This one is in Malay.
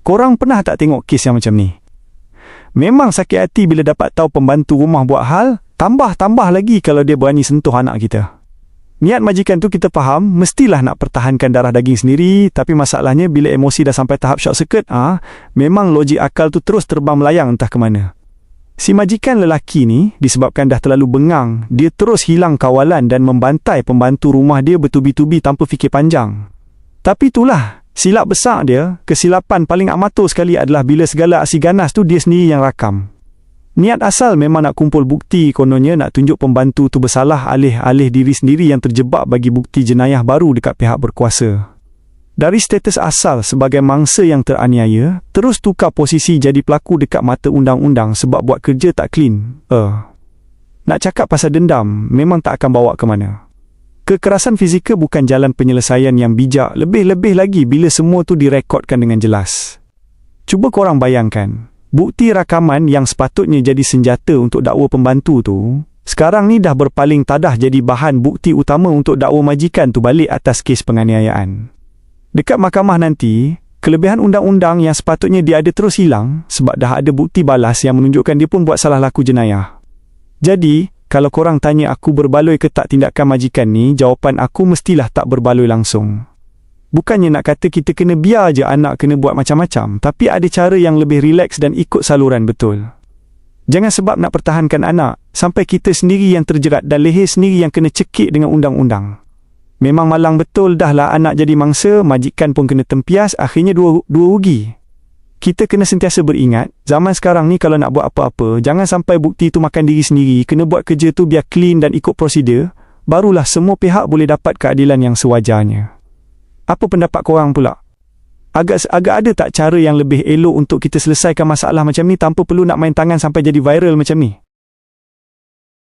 Korang pernah tak tengok kes yang macam ni? Memang sakit hati bila dapat tahu pembantu rumah buat hal, tambah lagi kalau dia berani sentuh anak kita. Niat majikan tu kita faham, mestilah nak pertahankan darah daging sendiri, tapi masalahnya bila emosi dah sampai tahap short circuit, memang logik akal tu terus terbang melayang entah ke mana. Si majikan lelaki ni, disebabkan dah terlalu bengang, dia terus hilang kawalan dan membantai pembantu rumah dia bertubi-tubi tanpa fikir panjang. Tapi itulah, silap besar dia, kesilapan paling amatur sekali adalah bila segala aksi ganas tu dia sendiri yang rakam. Niat asal memang nak kumpul bukti, kononnya nak tunjuk pembantu tu bersalah alih-alih diri sendiri yang terjebak bagi bukti jenayah baru dekat pihak berkuasa. Dari status asal sebagai mangsa yang teraniaya, terus tukar posisi jadi pelaku dekat mata undang-undang sebab buat kerja tak clean. Nak cakap pasal dendam, memang tak akan bawa ke mana. Kekerasan fizikal bukan jalan penyelesaian yang bijak, lebih-lebih lagi bila semua tu direkodkan dengan jelas. Cuba korang bayangkan, bukti rakaman yang sepatutnya jadi senjata untuk dakwa pembantu tu, sekarang ni dah berpaling tadah jadi bahan bukti utama untuk dakwa majikan tu balik atas kes penganiayaan. Dekat mahkamah nanti, kelebihan undang-undang yang sepatutnya dia ada terus hilang sebab dah ada bukti balas yang menunjukkan dia pun buat salah laku jenayah. Jadi, kalau korang tanya aku berbaloi ke tak tindakan majikan ni, jawapan aku mestilah tak berbaloi langsung. Bukannya nak kata kita kena biar je anak kena buat macam-macam, tapi ada cara yang lebih rileks dan ikut saluran betul. Jangan sebab nak pertahankan anak, sampai kita sendiri yang terjerat dan leher sendiri yang kena cekik dengan undang-undang. Memang malang betul dah lah anak jadi mangsa, majikan pun kena tempias, akhirnya dua rugi. Kita kena sentiasa beringat, zaman sekarang ni kalau nak buat apa-apa, jangan sampai bukti tu makan diri sendiri, kena buat kerja tu biar clean dan ikut prosedur, barulah semua pihak boleh dapat keadilan yang sewajarnya. Apa pendapat korang pula? Agak ada tak cara yang lebih elok untuk kita selesaikan masalah macam ni tanpa perlu nak main tangan sampai jadi viral macam ni?